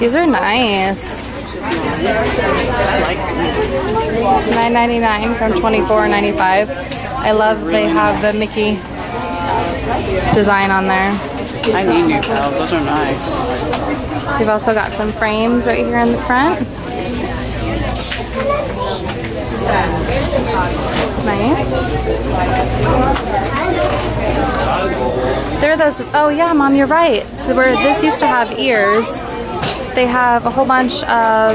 These are nice. I like these. $9.99 from $24.95. I love they have the Mickey design on there. I need new pals. Those are nice. We've also got some frames right here in the front. Nice. There are those, oh yeah, Mom, you're right. So where this used to have ears, they have a whole bunch of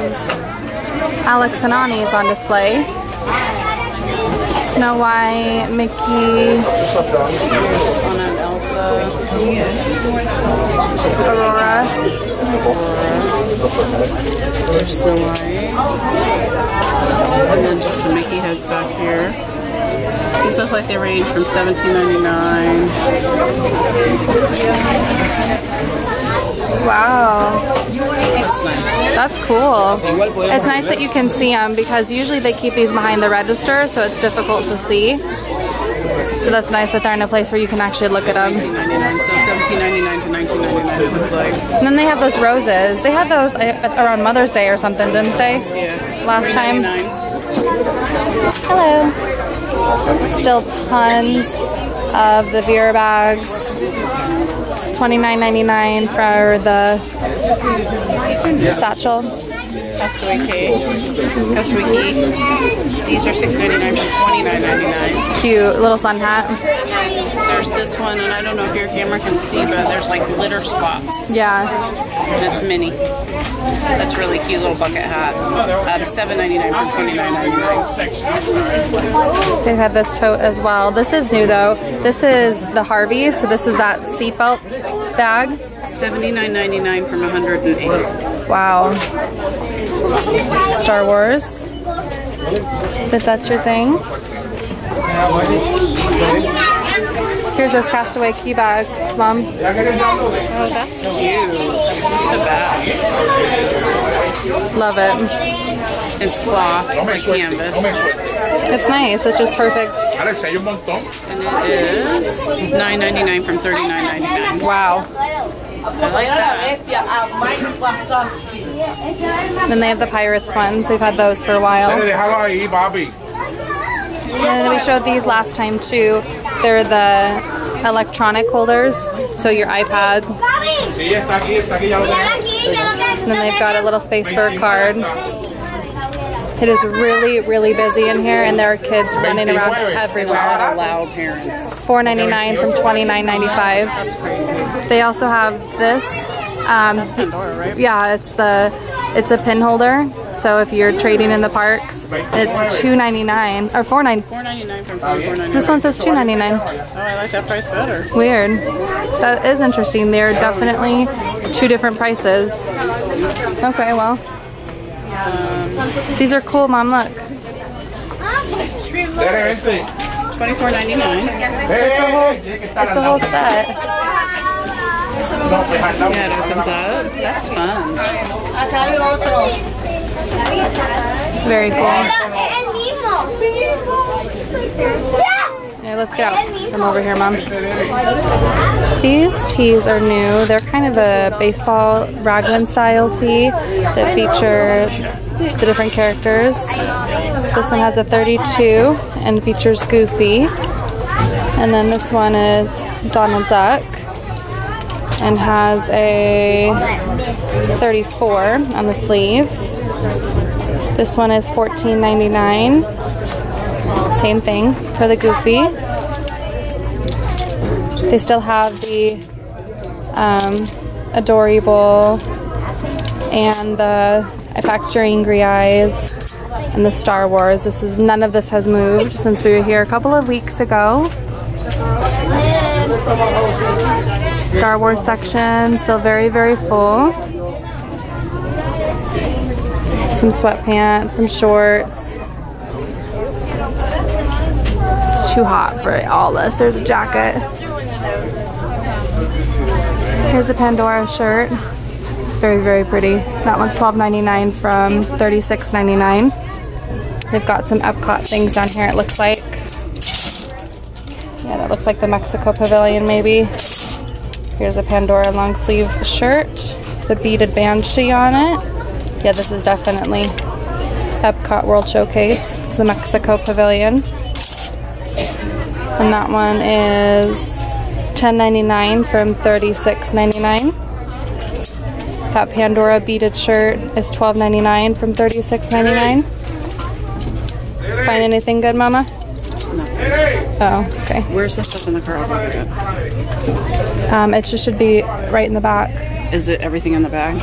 Alex and Annie's on display. Snow White, Mickey, Anna and Elsa, Aurora. There's Snow White, and then just the Mickey heads back here. These look like they range from $17.99. Wow. That's nice. That's cool. It's nice that you can see them because usually they keep these behind the register, so it's difficult to see. So that's nice that they're in a place where you can actually look at them. $19.99, so $17.99 to $19.99 it looks like. And then they have those roses. They had those around Mother's Day or something, didn't they? Yeah. Last time. $3.99. Hello. Still tons of the Vera bags. $29.99 for the satchel. Castaway Key. Castaway Key. These are $6.99 from $29.99. Cute little sun hat. There's this one, and I don't know if your camera can see, but there's like glitter spots. Yeah. And it's mini. That's really cute little bucket hat. $7.99 from $29.99. They have this tote as well. This is new though. This is the Harvey, so this is that seatbelt bag. $79.99 from $108. Wow. Star Wars. If that's your thing. Here's those Castaway Key bags, Mom. Oh, that's cute. The bag. Love it. It's cloth, like canvas. It's nice. It's just perfect. And it is $9.99 from $39.99. Wow. I like that. Then they have the Pirates ones. They've had those for a while. And then we showed these last time too. They're the electronic holders, so your iPad. And then they've got a little space for a card. It is really, really busy in here, and there are kids running around everywhere. A lot of loud parents. $4.99 from $29.95. That's crazy. They also have this. That's Pandora, right? Yeah, it's a pin holder. So if you're trading in the parks, it's $2.99 or $4.99 from $4.99. This one says $2.99. Oh, I like that price better. Weird. That is interesting. They're definitely two different prices. Okay, well. These are cool, Mom. Look. $24.99. It's a whole set. Yeah, it opens up. That's fun. Very cool. Yeah, let's get out from over here, Mom. These tees are new. They're kind of a baseball raglan style tee that feature the different characters. So this one has a 32 and features Goofy. And then this one is Donald Duck and has a 34 on the sleeve. This one is $14.99. Same thing for the Goofy. They still have the Adorable and the I packed your angry eyes and the Star Wars. None of this has moved since we were here a couple of weeks ago. Star Wars section still very, very full. Some sweatpants, some shorts. It's too hot for all this. There's a jacket. Here's a Pandora shirt. It's very, very pretty. That one's $12.99 from $36.99. They've got some Epcot things down here, it looks like. Yeah, that looks like the Mexico Pavilion, maybe. Here's a Pandora long sleeve shirt. the beaded banshee on it. Yeah, this is definitely Epcot World Showcase. It's the Mexico Pavilion. And that one is $10.99 from $36.99. That Pandora beaded shirt is $12.99 from $36.99. Find anything good, Mama? No. Oh, okay. Where's the stuff in the car? I'll get it. It just should be right in the back. Is it everything in the bag?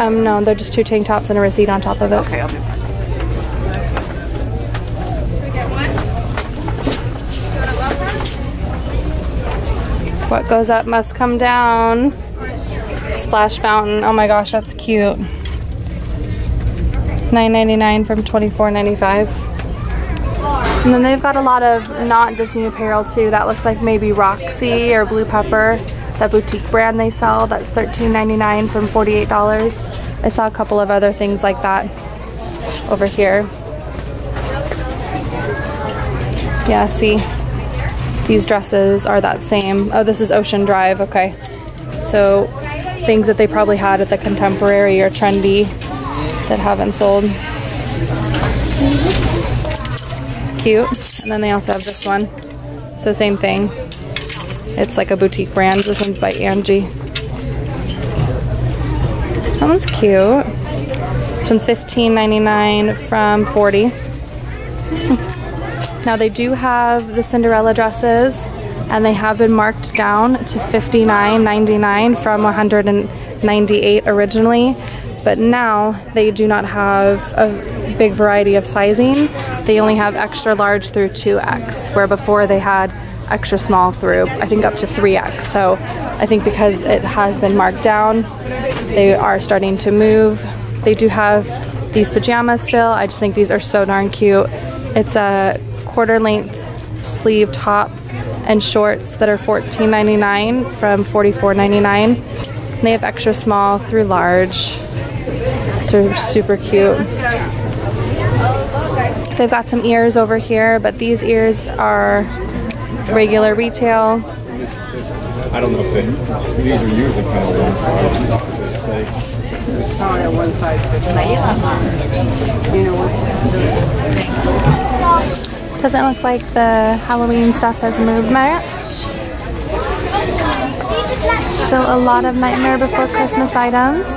No, they're just 2 tank tops and a receipt on top of it. Okay, I'll do that. What goes up must come down. Splash Mountain. Oh my gosh, that's cute. $9.99 from $24.95. And then they've got a lot of not Disney apparel too. That looks like maybe Roxy or Blue Pepper, that boutique brand they sell. That's $13.99 from $48. I saw a couple of other things like that over here. Yeah, see, these dresses are that same. Oh, this is Ocean Drive, okay. So things that they probably had at the Contemporary or Trendy that haven't sold. Cute. And then they also have this one, so same thing. It's like a boutique brand. This one's by Angie. That one's cute. This one's $15.99 from $40. Now they do have the Cinderella dresses, and they have been marked down to $59.99 from $198 originally, but now they do not have a big variety of sizing. They only have extra large through 2X, where before they had extra small through, I think, up to 3X. So I think because it has been marked down, they are starting to move. They do have these pajamas still. I just think these are so darn cute. It's a quarter length sleeve top and shorts that are $14.99 from $44.99. They have extra small through large. So super cute. They've got some ears over here, but these ears are regular retail. I don't know if these are usually kind of one size. It's probably a one size fits all. You know what? Doesn't look like the Halloween stuff has moved much. Still a lot of Nightmare Before Christmas items.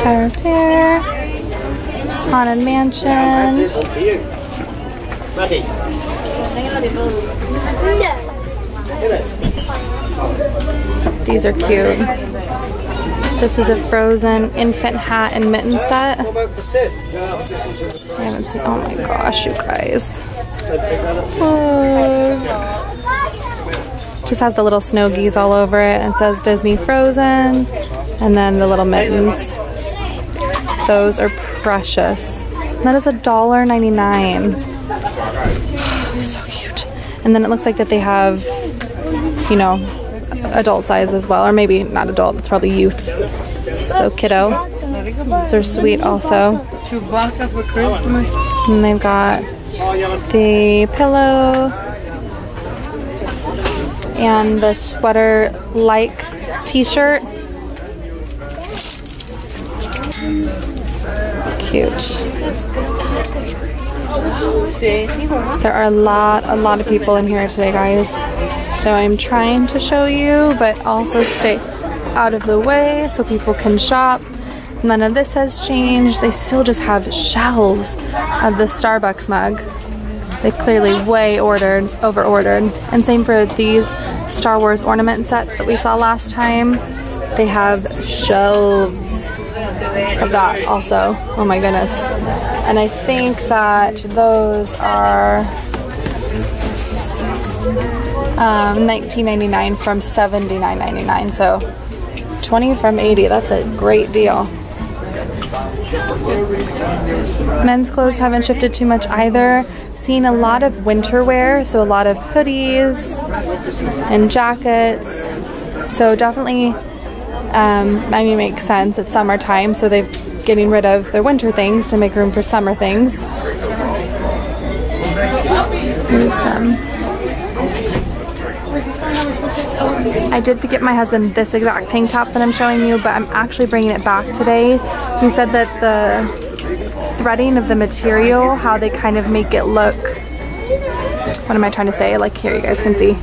Tower of Terror, Haunted Mansion. These are cute. This is a Frozen infant hat and mitten set. I haven't seen, oh my gosh, you guys. Look. Just has the little snow geese all over it and says Disney Frozen, and then the little mittens. Those are precious. And that is $1.99. So cute. And then it looks like that they have, you know, adult size as well, or maybe not adult, it's probably youth. So kiddo. These are sweet also. And they've got the pillow and the sweater-like t-shirt. Cute. There are a lot of people in here today, guys. So I'm trying to show you, but also stay out of the way so people can shop. None of this has changed. They still just have shelves of the Starbucks mug. They clearly way over-ordered. And same for these Star Wars ornament sets that we saw last time. They have shelves of that also. Oh my goodness. And I think that those are $19.99 from $79.99. So 20 from 80. That's a great deal. Men's clothes haven't shifted too much either. Seen a lot of winter wear, so a lot of hoodies and jackets. So definitely, I mean, makes sense. It's summertime, so they're getting rid of their winter things to make room for summer things. Here's some I did get my husband this exact tank top that I'm showing you, but I'm actually bringing it back today. He said that the threading of the material, how they kind of make it look, what am I trying to say? Like here, you guys can see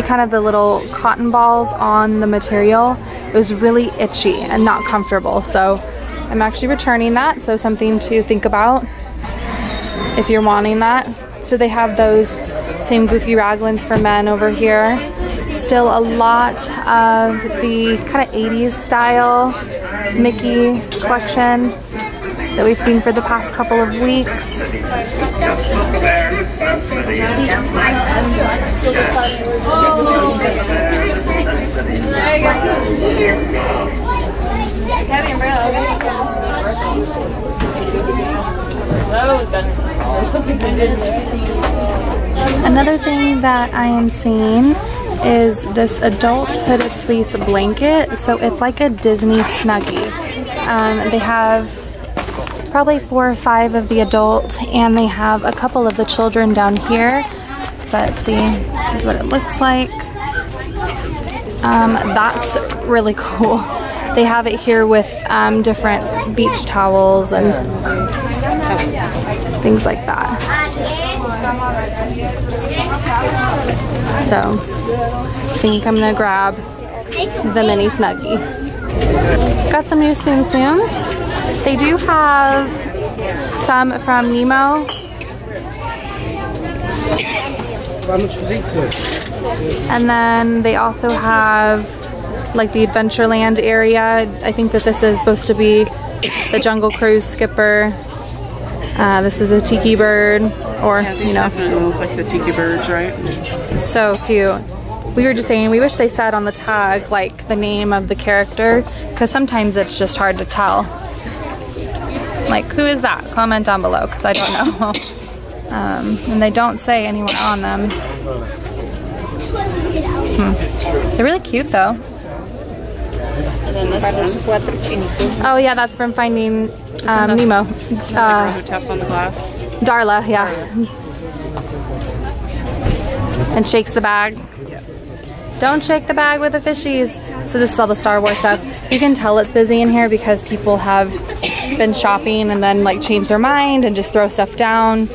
kind of the little cotton balls on the material. It was really itchy and not comfortable. So I'm actually returning that. So something to think about if you're wanting that. So they have those same goofy raglans for men over here. Still a lot of the kind of 80s style Mickey collection that we've seen for the past couple of weeks. Another thing that I am seeing is this adult hooded fleece blanket. So it's like a Disney Snuggie. They have probably 4 or 5 of the adult, and they have a couple of the children down here. But see, this is what it looks like. That's really cool. They have it here with different beach towels and things like that. So I think I'm gonna grab the mini Snuggie. Got some new Tsum Tsums. They do have some from Nemo. And then they also have like the Adventureland area. I think that this is supposed to be the Jungle Cruise Skipper. This is a Tiki Bird, or you know, definitely look like the Tiki Birds, right? So cute. We were just saying, we wish they said on the tag like the name of the character, because sometimes it's just hard to tell. Like, who is that? Comment down below, because I don't know. And they don't say anywhere on them. They're really cute though. And then this one. Oh yeah, that's from Finding Nemo. Who taps on the glass? Darla, yeah. And shakes the bag. Yeah. Don't shake the bag with the fishies. So this is all the Star Wars stuff. You can tell it's busy in here because people have been shopping and then like change their mind and just throw stuff down.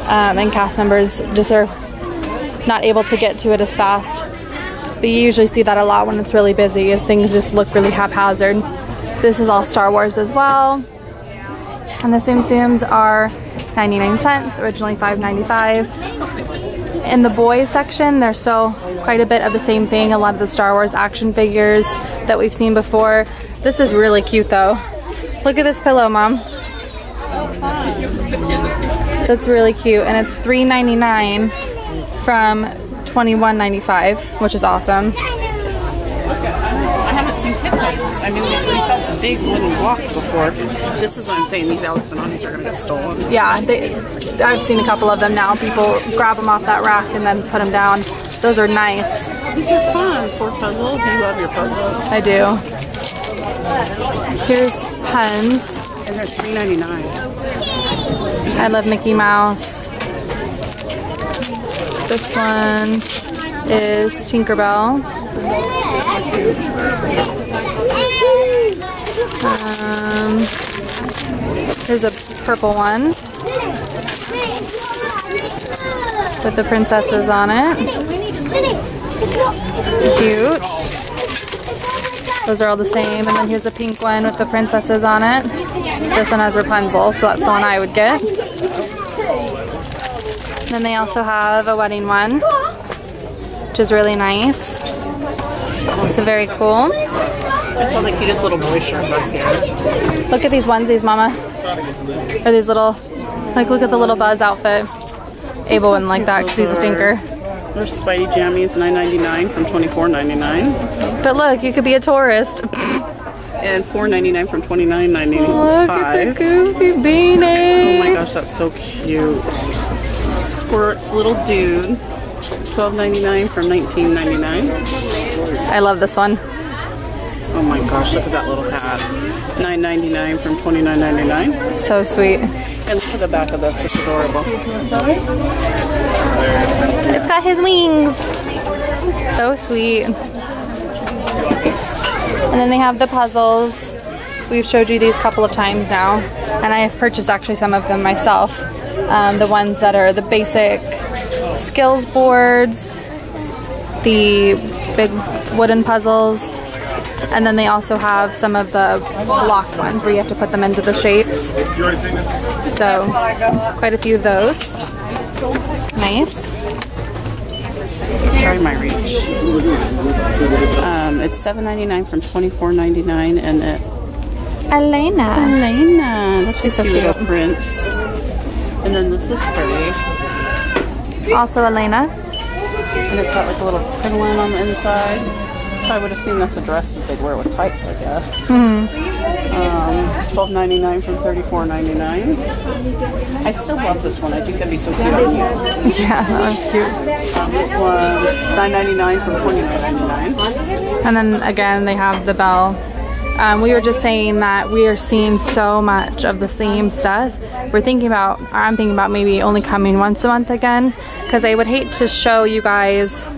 And cast members just are not able to get to it as fast. But you usually see that a lot when it's really busy, as things just look really haphazard. This is all Star Wars as well. And the Tsum Tsums are 99 cents, originally $5.95. In the boys section, there's still quite a bit of the same thing, a lot of the Star Wars action figures that we've seen before. This is really cute though. Look at this pillow, Mom. That's really cute, and it's $3.99 from $21.95, which is awesome. I haven't seen kid pillows. I mean, we saw the big wooden blocks before. This is what I'm saying, these Alex and Ani's are gonna get stolen. Yeah, I've seen a couple of them now. People grab them off that rack and then put them down. Those are nice. These are fun for puzzles. You love your puzzles. I do. Here's pens. And they're $3.99. I love Mickey Mouse. This one is Tinkerbell. Here's a purple one with the princesses on it. Cute. Those are all the same. And then here's a pink one with the princesses on it. This one has Rapunzel, so that's the one I would get. Then they also have a wedding one, which is really nice. So very cool. I saw the cutest little boy shirt back here. Look at these onesies, Mama. Or these little, like look at the little Buzz outfit. Abel wouldn't like that because he's a stinker. There's Spidey jammies, $9.99 from $24.99. But look, you could be a tourist. And $4.99 from $29.95. Look at the goofy beanie. Oh my gosh, that's so cute. Squirt's little dude, $12.99 from $19.99. I love this one. Oh my gosh, look at that little hat. $9.99 from $29.99. So sweet. And look at the back of this, it's adorable. It's got his wings. So sweet. And then they have the puzzles. We've showed you these a couple of times now, and I have purchased actually some of them myself. The ones that are the basic skills boards, the big wooden puzzles, and then they also have some of the block ones where you have to put them into the shapes. So quite a few of those. Nice. Sorry, my reach. It's $7.99 from $24.99, and it. Elena, that's a cute little print. And then this is pretty. Also Elena. And it's got like a little crinoline on the inside. I would assume that's a dress that they'd wear with tights, I guess. $12.99 from $34.99. I still love this one. I think that'd be so cute on you. Yeah, that one's cute. This one's $9.99 from $29.99. And then again, they have the bell. We were just saying that we are seeing so much of the same stuff. I'm thinking about maybe only coming once a month again, because I would hate to show you guys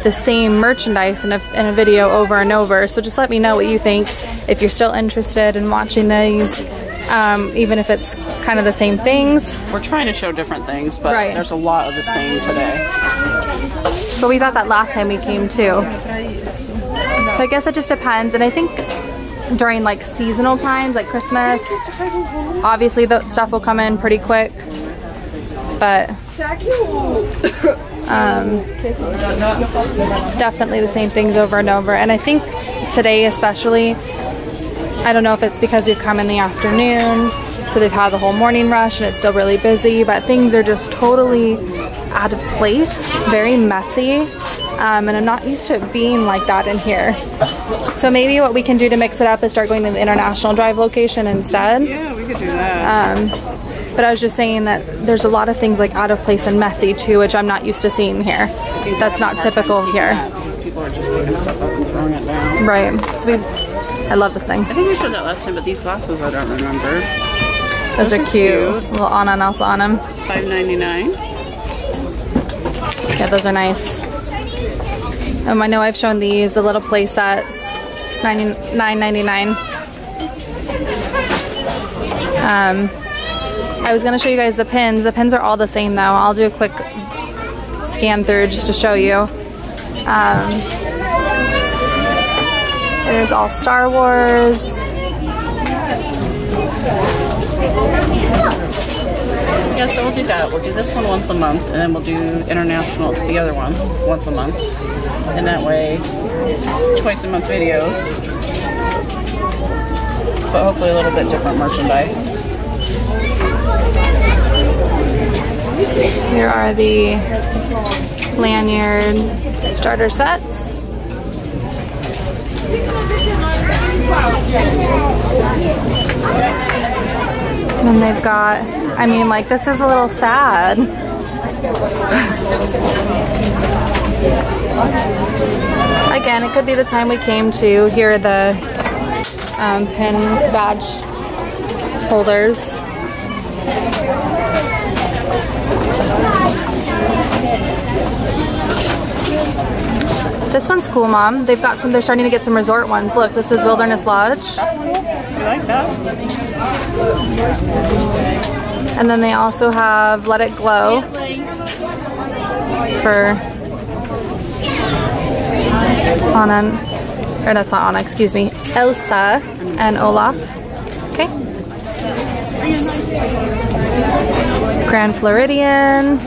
the same merchandise in a video over and over. So just let me know what you think, if you're still interested in watching these, even if it's kind of the same things. We're trying to show different things, but there's a lot of the same today. But we thought that last time we came too. So I guess it just depends, and I think during like seasonal times, like Christmas, obviously the stuff will come in pretty quick, but it's definitely the same things over and over. And I think today especially, I don't know if it's because we've come in the afternoon, so they've had the whole morning rush and it's still really busy, but things are just totally out of place, very messy, and I'm not used to it being like that in here. So maybe what we can do to mix it up is start going to the International Drive location instead. Yeah, we could do that. But I was just saying that there's a lot of things like out of place and messy too, which I'm not used to seeing here. That's not typical here. People are just picking stuff up and throwing it down. Right. So I love this thing. I think we showed that last time, but these glasses I don't remember. Those are cute. Little Anna and Elsa on them. $5.99. Yeah, those are nice. I know I've shown these, the little play sets. It's $9.99. I was gonna show you guys the pins. The pins are all the same though. I'll do a quick scan through just to show you. It is all Star Wars. Yeah, so we'll do that. We'll do this one once a month, and then we'll do International, the other one, once a month. And that way, twice a month videos. But hopefully a little bit different merchandise. Here are the lanyard starter sets. And then they've got, I mean, like, this is a little sad. Again, it could be the time we came to. Here are the pin badge holders. This one's cool, Mom. They've got some, they're starting to get some resort ones. Look, this is Wilderness Lodge. You like that? And then they also have Let It Glow for Anna, or that's not Anna, excuse me, Elsa and Olaf. Okay. Grand Floridian.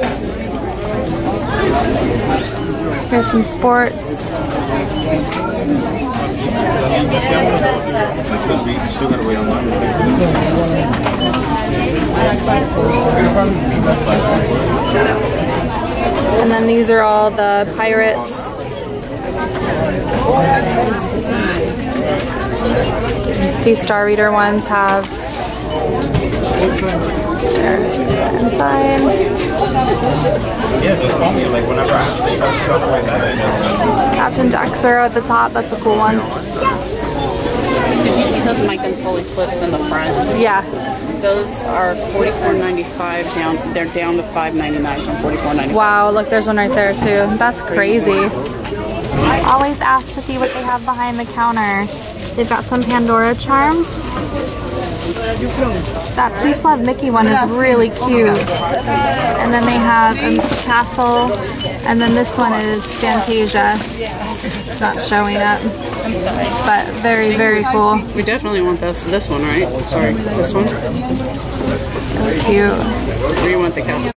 Here's some sports. And then these are all the pirates. These Star Reader ones have their inside. Captain Jack Sparrow at the top, that's a cool one. Did you see those Mike and Sully flips in the front? Yeah. Those are $44.95 down. They're down to $5.99 from $44.95. Wow, look, there's one right there too. That's crazy. Always ask to see what they have behind the counter. They've got some Pandora charms. That Peace Love Mickey one is really cute. And then they have a castle. And then this one is Fantasia. It's not showing up. But very, very cool. We definitely want this one, right? Sorry, this one. That's cute. Or you want the castle?